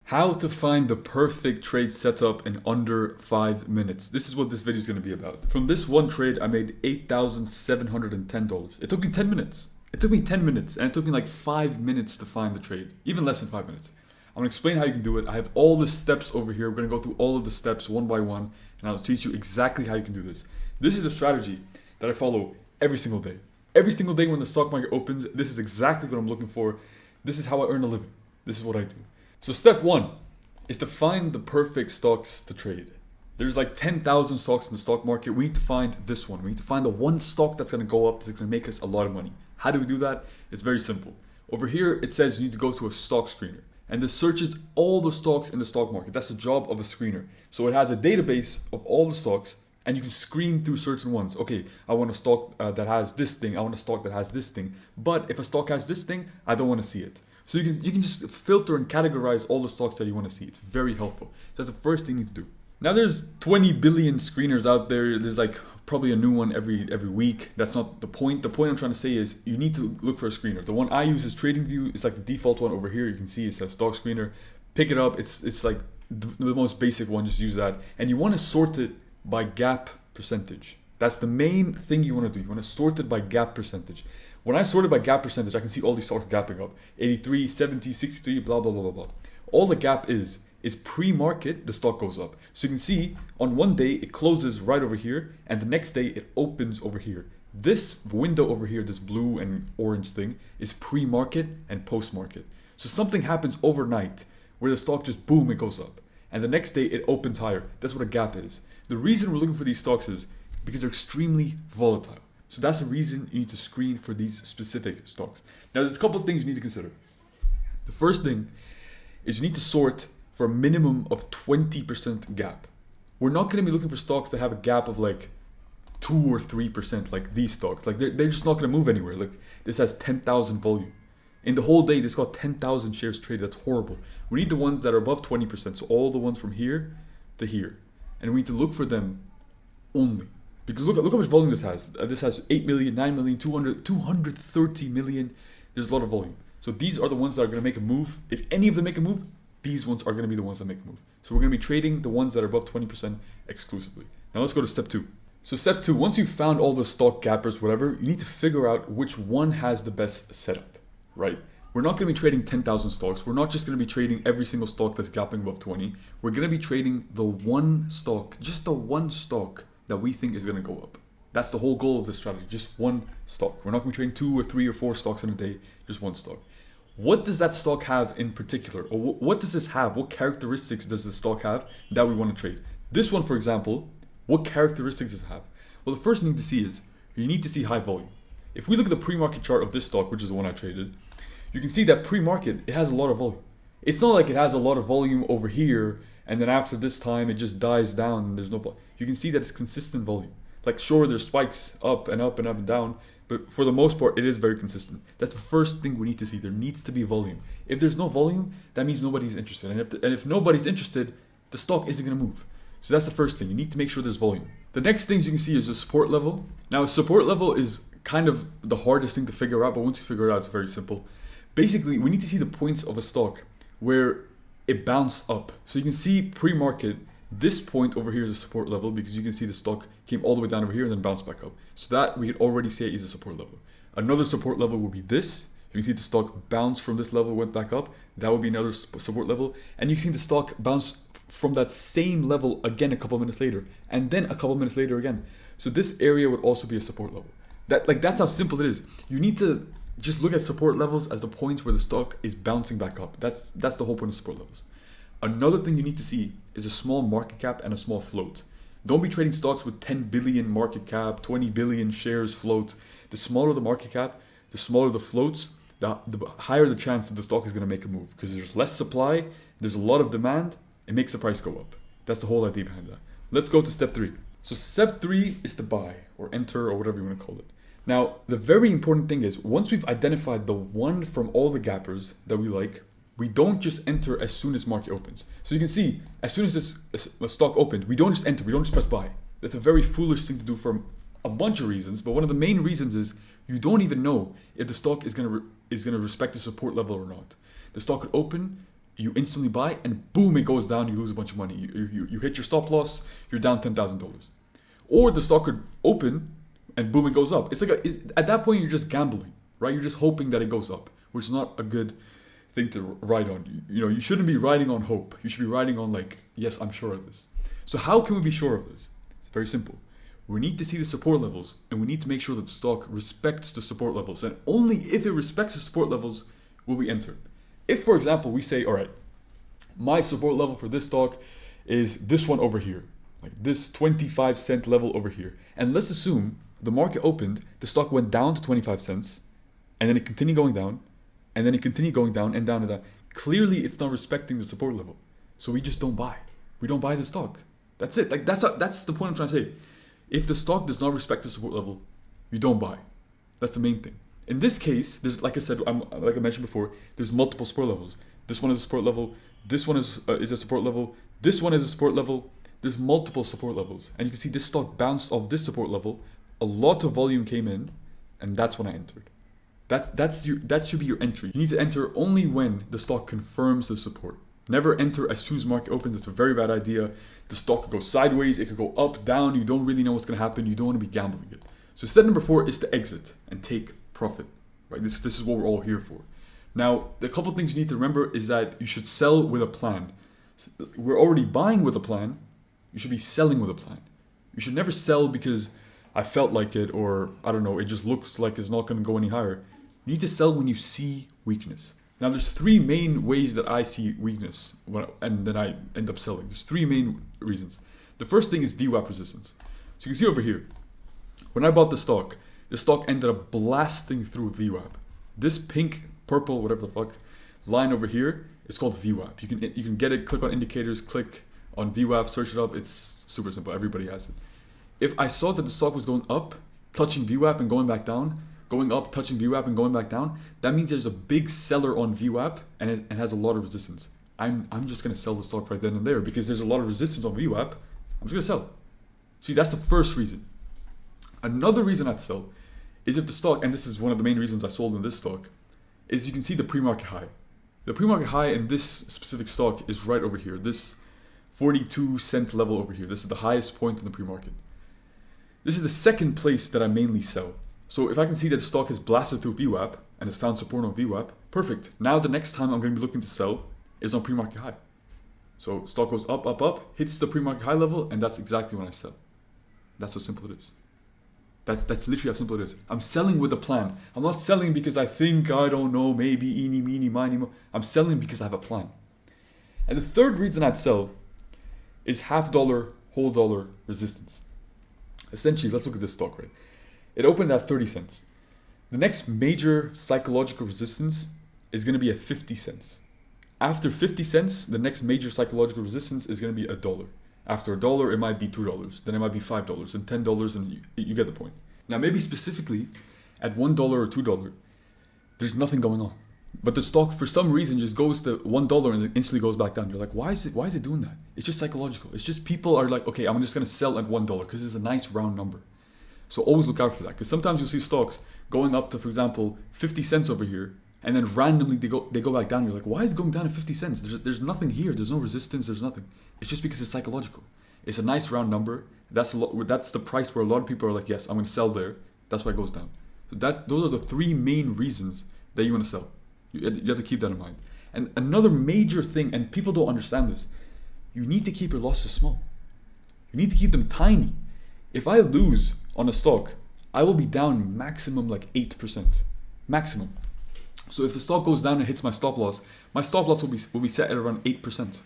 How to find the perfect trade setup in under 5 minutes. This is what this video is going to be about. From this one trade, I made $8,710. It took me 10 minutes. It took me 10 minutes and it took me like 5 minutes to find the trade. Even less than 5 minutes. I'm going to explain how you can do it. I have all the steps over here. We're going to go through all of the steps one by one and I'll teach you exactly how you can do this. This is a strategy that I follow every single day. Every single day when the stock market opens, this is exactly what I'm looking for. This is how I earn a living. This is what I do. So step one is to find the perfect stocks to trade. There's like 10,000 stocks in the stock market. We need to find this one. We need to find the one stock that's going to go up, that's going to make us a lot of money. How do we do that? It's very simple. Over here, it says you need to go to a stock screener. And this searches all the stocks in the stock market. That's the job of a screener. So it has a database of all the stocks and you can screen through certain ones. Okay, I want a stock that has this thing. I want a stock that has this thing. But if a stock has this thing, I don't want to see it. So you can just filter and categorize all the stocks that you want to see. It's very helpful. So that's the first thing you need to do. Now there's 20 billion screeners out there. There's like probably a new one every week. That's not the point. The point I'm trying to say is you need to look for a screener. The one I use is TradingView. It's like the default one over here. You can see it says stock screener. Pick it up. It's like the most basic one. Just use that. And you want to sort it by gap percentage. That's the main thing you want to do. You want to sort it by gap percentage. When I sort it by gap percentage, I can see all these stocks gapping up. 83, 70, 63, blah, blah, blah, blah, blah. All the gap is pre-market, the stock goes up. So you can see on one day, it closes right over here. And the next day, it opens over here. This window over here, this blue and orange thing, is pre-market and post-market. So something happens overnight where the stock just boom, it goes up. And the next day, it opens higher. That's what a gap is. The reason we're looking for these stocks is because they're extremely volatile. So that's the reason you need to screen for these specific stocks. Now there's a couple of things you need to consider. The first thing is you need to sort for a minimum of 20% gap. We're not going to be looking for stocks that have a gap of like 2 or 3% like these stocks. Like they're just not going to move anywhere. Like this has 10,000 volume. In the whole day, this got 10,000 shares traded. That's horrible. We need the ones that are above 20%. So all the ones from here to here. And we need to look for them only. Because look how much volume this has. This has 8 million, 9 million, 230 million. There's a lot of volume. So these are the ones that are going to make a move. If any of them make a move, these ones are going to be the ones that make a move. So we're going to be trading the ones that are above 20% exclusively. Now let's go to step 2. So step 2, once you've found all the stock gappers, whatever, you need to figure out which one has the best setup, right? We're not going to be trading 10,000 stocks. We're not just going to be trading every single stock that's gapping above 20. We're going to be trading the one stock, just the one stock that we think is going to go up. That's the whole goal of this strategy, just one stock. We're not going to be trading 2 or 3 or 4 stocks in a day, just one stock. What does that stock have in particular? Or what does this have? What characteristics does this stock have that we want to trade? This one, for example, what characteristics does it have? Well, the first thing you need to see is you need to see high volume. If we look at the pre-market chart of this stock, which is the one I traded, you can see that pre-market, it has a lot of volume. It's not like it has a lot of volume over here and then after this time it just dies down and there's no volume. You can see that it's consistent volume. Like sure, there's spikes up and up and up and down, but for the most part, it is very consistent. That's the first thing we need to see. There needs to be volume. If there's no volume, that means nobody's interested. And if nobody's interested, the stock isn't going to move. So that's the first thing. You need to make sure there's volume. The next things you can see is a support level. Now, a support level is kind of the hardest thing to figure out, but once you figure it out, it's very simple. Basically, we need to see the points of a stock where it bounced up. So you can see pre-market, this point over here is a support level because you can see the stock came all the way down over here and then bounced back up. So that we could already say is a support level. Another support level would be this. You can see the stock bounce from this level, went back up. That would be another support level. And you can see the stock bounce from that same level again a couple minutes later, and then a couple minutes later again. So this area would also be a support level. That's how simple it is. You need to just look at support levels as the points where the stock is bouncing back up. That's the whole point of support levels. Another thing you need to see is a small market cap and a small float. Don't be trading stocks with 10 billion market cap, 20 billion shares float. The smaller the market cap, the smaller the floats, the higher the chance that the stock is going to make a move because there's less supply, there's a lot of demand, it makes the price go up. That's the whole idea behind that. Let's go to step 3. So step 3 is to buy or enter or whatever you want to call it. Now, the very important thing is once we've identified the one from all the gappers that we like, we don't just enter as soon as market opens. So you can see, as soon as this stock opened, we don't just enter, we don't just press buy. That's a very foolish thing to do for a bunch of reasons, but one of the main reasons is you don't even know if the stock is gonna respect the support level or not. The stock could open, you instantly buy, and boom, it goes down, you lose a bunch of money. You hit your stop loss, you're down $10,000. Or the stock could open, and boom, it goes up. It's like at that point, you're just gambling, right? You're just hoping that it goes up, which is not a good thing to ride on. You shouldn't be riding on hope. You should be riding on like, yes, I'm sure of this. So how can we be sure of this? It's very simple. We need to see the support levels, and we need to make sure that the stock respects the support levels. And only if it respects the support levels will we enter. If, for example, we say, all right, my support level for this stock is this one over here, like this 25 cent level over here. And let's assume the market opened, the stock went down to 25 cents, and then it continued going down, and then it continued going down and down and down. Clearly, it's not respecting the support level. So we just don't buy. We don't buy the stock. That's it. Like that's the point I'm trying to say. If the stock does not respect the support level, you don't buy. That's the main thing. In this case, there's, like I said, like I mentioned before, there's multiple support levels. This one is a support level. This one is a support level. This one is a support level. There's multiple support levels, and you can see this stock bounced off this support level. A lot of volume came in, and that's when I entered. That should be your entry. You need to enter only when the stock confirms the support. Never enter as soon as market opens. That's a very bad idea. The stock could go sideways. It could go up, down. You don't really know what's going to happen. You don't want to be gambling it. So step number 4 is to exit and take profit. Right? This is what we're all here for. Now, the couple of things you need to remember is that you should sell with a plan. We're already buying with a plan. You should be selling with a plan. You should never sell because I felt like it, or I don't know, it just looks like it's not going to go any higher. You need to sell when you see weakness. Now, there's 3 main ways that I see weakness and then I end up selling. There's 3 main reasons. The first thing is VWAP resistance. So you can see over here, when I bought the stock ended up blasting through VWAP. This pink, purple, whatever the fuck, line over here is called VWAP. You can get it, click on indicators, click on VWAP, search it up. It's super simple. Everybody has it. If I saw that the stock was going up, touching VWAP and going back down, going up, touching VWAP and going back down, that means there's a big seller on VWAP and it has a lot of resistance. I'm just going to sell the stock right then and there because there's a lot of resistance on VWAP. I'm just going to sell. See, that's the first reason. Another reason I'd sell is if the stock, and this is one of the main reasons I sold in this stock, is you can see the pre-market high. The pre-market high in this specific stock is right over here. This 42 cent level over here. This is the highest point in the pre-market. This is the second place that I mainly sell. So if I can see that the stock has blasted through VWAP and has found support on VWAP, perfect. Now the next time I'm going to be looking to sell is on pre-market high. So stock goes up, up, up, hits the pre-market high level, and that's exactly when I sell. That's how simple it is. That's literally how simple it is. I'm selling with a plan. I'm not selling because I think, I don't know, maybe, eeny, meeny, miny, mo. I'm selling because I have a plan. And the third reason I'd sell is $half, whole dollar resistance. Essentially, let's look at this stock, right? It opened at 30 cents. The next major psychological resistance is going to be at 50 cents. After 50 cents, the next major psychological resistance is going to be $1. After $1, it might be $2, then it might be $5 and $10, and you get the point. Now, maybe specifically at $1 or $2, there's nothing going on. But the stock, for some reason, just goes to $1 and it instantly goes back down. You're like, why is it doing that? It's just psychological. It's just people are like, okay, I'm just going to sell at $1 because it's a nice round number. So always look out for that, because sometimes you'll see stocks going up to, for example, 50 cents over here, and then randomly they go back down. You're like, why is it going down to 50 cents? There's nothing here. There's no resistance. There's nothing. It's just because it's psychological. It's a nice round number. That's the price where a lot of people are like, yes, I'm going to sell there. That's why it goes down. So those are the 3 main reasons that you want to sell. You have to keep that in mind. And another major thing, and people don't understand this, you need to keep your losses small. You need to keep them tiny. If I lose on a stock, I will be down maximum like 8%. Maximum. So if the stock goes down and hits my stop loss will be set at around 8%.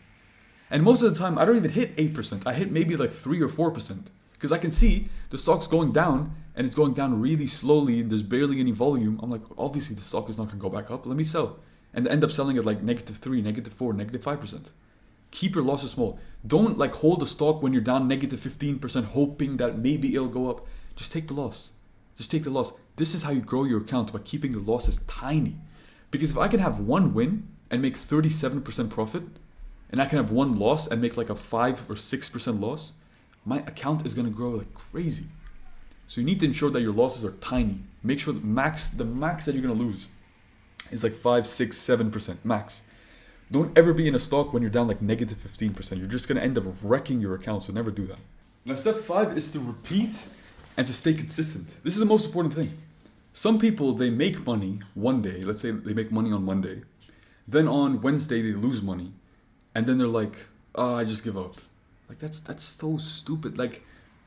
And most of the time, I don't even hit 8%. I hit maybe like 3 or 4%. Because I can see the stock's going down and it's going down really slowly and there's barely any volume. I'm like, obviously the stock is not going to go back up. Let me sell. And end up selling at like -3, -4, -5%. Keep your losses small. Don't like hold the stock when you're down -15%, hoping that maybe it'll go up. Just take the loss. Just take the loss. This is how you grow your account, by keeping your losses tiny. Because if I can have one win and make 37% profit, and I can have one loss and make like a 5 or 6% loss, my account is going to grow like crazy. So you need to ensure that your losses are tiny. Make sure the max that you're going to lose is like 5, 6, 7% max. Don't ever be in a stock when you're down like negative 15%. You're just gonna end up wrecking your account, so never do that. Now step 5 is to repeat and to stay consistent. This is the most important thing. Some people, they make money one day, let's say they make money on Monday, then on Wednesday they lose money, and then they're like, oh, I just give up. Like that's so stupid. Like,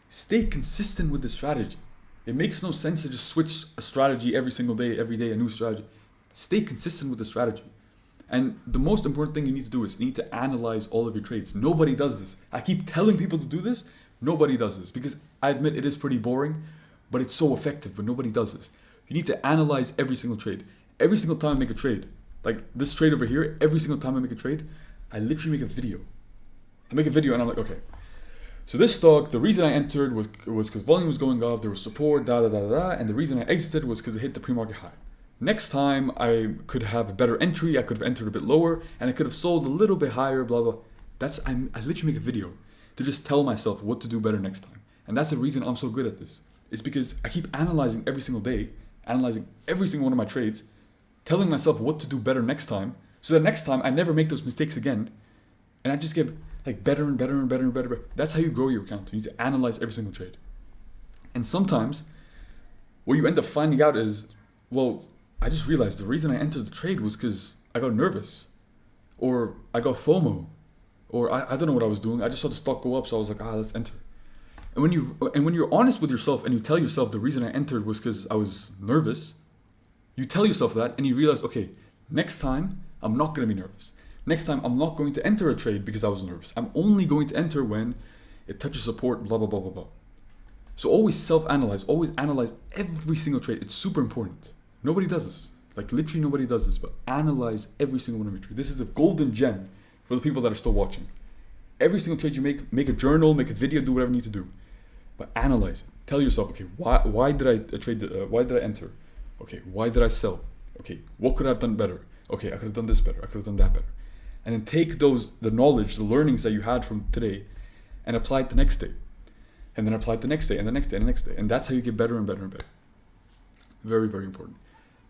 stay consistent with the strategy. It makes no sense to just switch a strategy every single day, every day a new strategy. Stay consistent with the strategy. And the most important thing you need to do is you need to analyze all of your trades. Nobody does this. I keep telling people to do this. Nobody does this because I admit it is pretty boring, but it's so effective, but nobody does this. You need to analyze every single trade. Every single time I make a trade, like this trade over here, every single time I make a trade, I literally make a video. I make a video and I'm like, okay, so this stock, the reason I entered was because volume was going up, there was support, and the reason I exited was because it hit the pre-market high. Next time I could have a better entry, I could have entered a bit lower, and I could have sold a little bit higher, blah, blah. I literally make a video to just tell myself what to do better next time. And that's the reason I'm so good at this. It's because I keep analyzing every single day, analyzing every single one of my trades, telling myself what to do better next time, so that next time I never make those mistakes again, and I just get like better and better and better and better. That's how you grow your account. You need to analyze every single trade. And sometimes what you end up finding out is, well, I just realized the reason I entered the trade was because I got nervous, or I got FOMO, or I don't know what I was doing. I just saw the stock go up, so I was like, let's enter. And when you're honest with yourself and you tell yourself the reason I entered was because I was nervous, you tell yourself that and you realize, okay, next time I'm not going to be nervous. Next time I'm not going to enter a trade because I was nervous. I'm only going to enter when it touches support, blah, blah, blah, blah, blah. So always self-analyze, always analyze every single trade. It's super important. Nobody does this. Like literally nobody does this, but analyze every single one of your trades. This is the golden gem for the people that are still watching. Every single trade you make a journal, make a video, do whatever you need to do. But analyze it. Tell yourself, okay, why did I trade? Why did I enter? Okay, why did I sell? Okay, what could I have done better? Okay, I could have done this better. I could have done that better. And then take the knowledge, the learnings that you had from today, and apply it the next day, and then apply it the next day, and the next day, and the next day, and that's how you get better and better and better. Very, very important.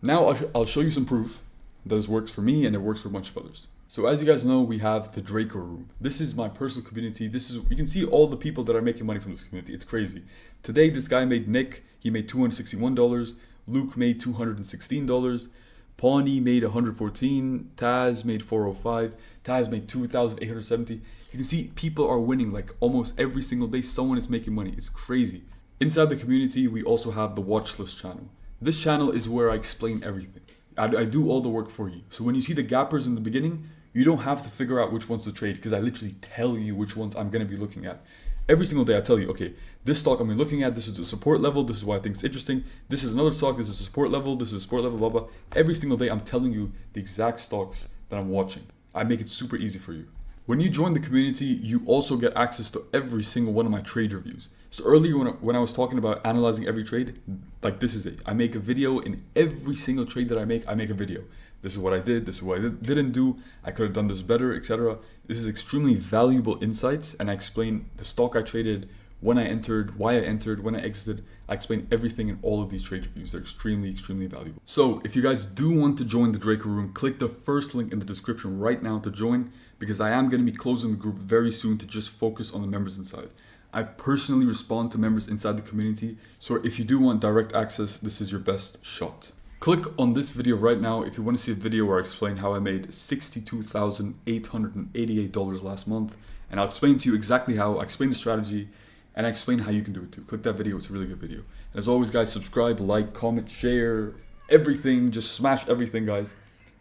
Now I'll show you some proof that this works for me and it works for a bunch of others. So as you guys know, we have the Drako Room. This is my personal community. You can see all the people that are making money from this community. It's crazy. Today, this guy Nick, he made $261. Luke made $216. Pawnee made $114. Taz made $405. Taz made $2,870. You can see people are winning like almost every single day. Someone is making money. It's crazy. Inside the community, we also have the watch list channel. This channel is where I explain everything. I do all the work for you. So when you see the gappers in the beginning, you don't have to figure out which ones to trade because I literally tell you which ones I'm going to be looking at. Every single day I tell you, okay, this stock I'm looking at, this is a support level, this is why I think it's interesting. This is another stock, this is a support level, this is a support level, blah, blah. Every single day I'm telling you the exact stocks that I'm watching. I make it super easy for you. When you join the community, you also get access to every single one of my trade reviews. So earlier when I was talking about analyzing every trade, like this is it. I make a video in every single trade that I make a video. This is what I did, this is what I didn't do, I could have done this better, etc. This is extremely valuable insights and I explain the stock I traded, when I entered, why I entered, when I exited. I explain everything in all of these trade reviews. They're extremely, extremely valuable. So if you guys do want to join the Drako Room, click the first link in the description right now to join because I am going to be closing the group very soon to just focus on the members inside. I personally respond to members inside the community, so if you do want direct access, this is your best shot. Click on this video right now if you want to see a video where I explain how I made $62,888 last month, and I'll explain to you exactly how, I explain the strategy, and I explain how you can do it too. Click that video, it's a really good video. And as always guys, subscribe, like, comment, share, everything, just smash everything guys.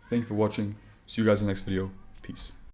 Thank you for watching, see you guys in the next video, peace.